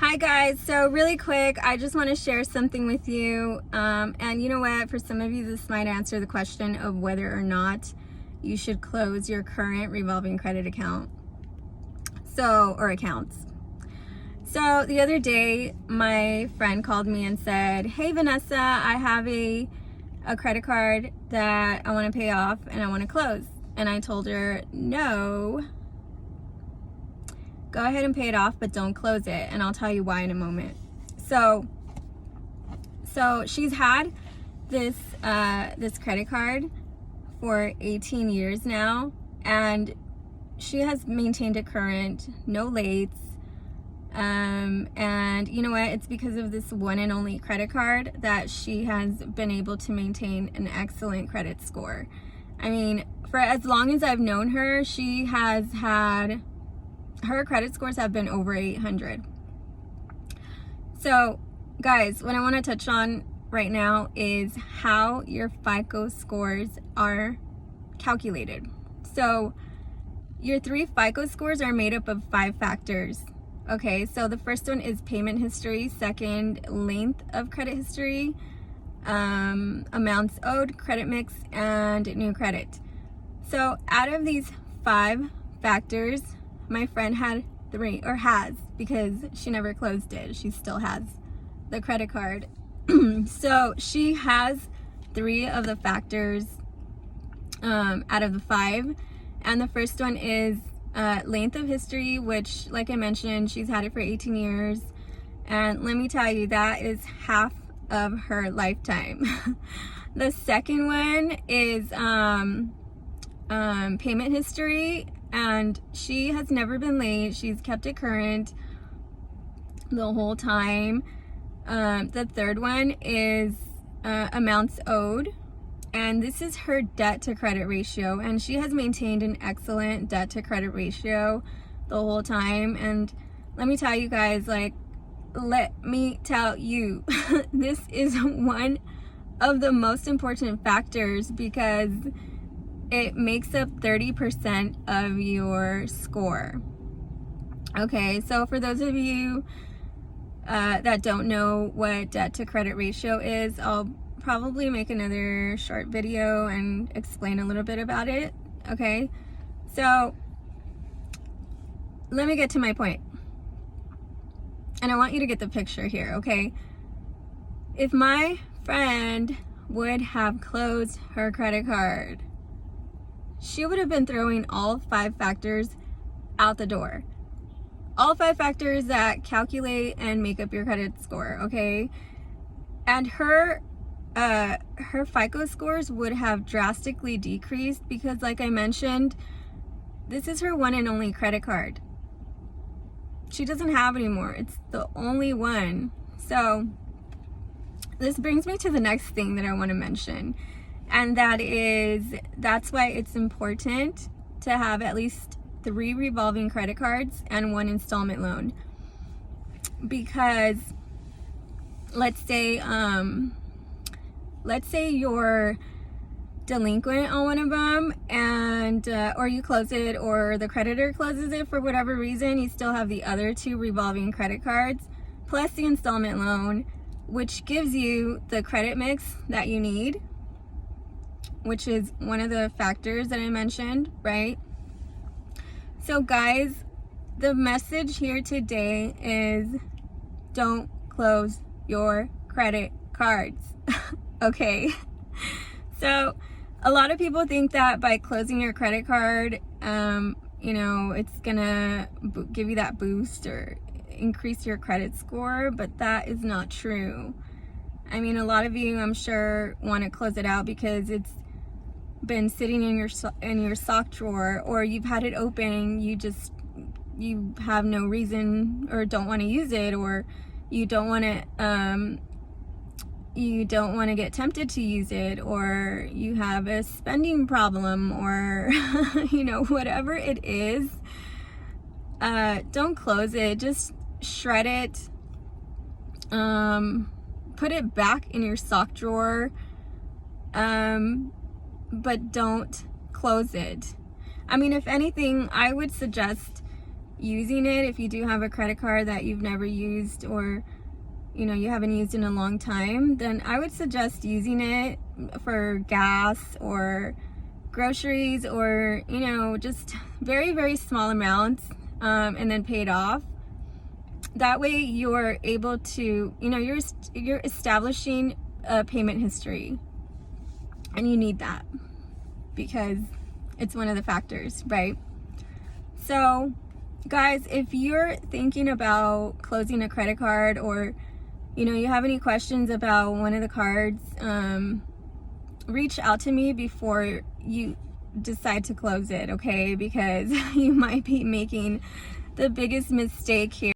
Hi guys, so really quick, I just want to share something with you. And you know what, for some of you this might answer the question of whether or not you should close your current revolving credit account. Or accounts. So the other day, my friend called me and said, "Hey Vanessa, I have a credit card that I want to pay off and I want to close." And I told her, "No, go ahead and pay it off, but don't close it." And I'll tell you why in a moment. So she's had this credit card for 18 years now, and she has maintained it current, no lates. And you know what? It's because of this one and only credit card that she has been able to maintain an excellent credit score. I mean, for as long as I've known her, she has had, her credit scores have been over 800. So guys, what I want to touch on right now is how your FICO scores are calculated. So your 3 FICO scores are made up of 5 factors. Okay, so the first one is payment history, second, length of credit history, amounts owed, credit mix, and new credit. So out of these 5 factors, my friend had 3, or has, because she never closed it. She still has the credit card. So she has 3 of the factors out of the 5. And the first one is length of history, which, like I mentioned, she's had it for 18 years. And let me tell you, that is half of her lifetime. The second one is payment history, and she has never been late. She's kept it current the whole time. The third one is amounts owed, and this is her debt to credit ratio, and she has maintained an excellent debt to credit ratio the whole time. And let me tell you guys, this is one of the most important factors, because it makes up 30% of your score. Okay, so for those of you that don't know what debt to credit ratio is, I'll probably make another short video and explain a little bit about it. Okay, so let me get to my point. And I want you to get the picture here, okay? If my friend would have closed her credit card, she would have been throwing all 5 factors out the door. All 5 factors that calculate and make up your credit score, okay? And her FICO scores would have drastically decreased, because, like I mentioned, this is her one and only credit card. She doesn't have any more. It's the only one. So this brings me to the next thing that I want to mention, and that's why it's important to have at least 3 revolving credit cards and 1 installment loan. Because let's say you're delinquent on one of them, and or you close it, or the creditor closes it for whatever reason, you still have the other 2 revolving credit cards plus the installment loan, which gives you the credit mix that you need, which is one of the factors that I mentioned, right? So guys, the message here today is don't close your credit cards. Okay, so a lot of people think that by closing your credit card, it's gonna give you that boost or increase your credit score, but that is not true. I mean, a lot of you, I'm sure, want to close it out because it's been sitting in your sock drawer, or you've had it open, you have no reason or don't want to use it, or you don't want to get tempted to use it, or you have a spending problem, or whatever it is. Don't close it, just shred it, put it back in your sock drawer, but don't close it. I mean, if anything, I would suggest using it, if you do have a credit card that you've never used, or you know, you haven't used in a long time, then I would suggest using it for gas or groceries, or you know, just very, very small amounts, and then pay it off. That way you're able to, you know, you're establishing a payment history, and you need that because it's one of the factors, right? So guys, if you're thinking about closing a credit card, or you know, you have any questions about one of the cards, reach out to me before you decide to close it, okay? Because you might be making the biggest mistake here.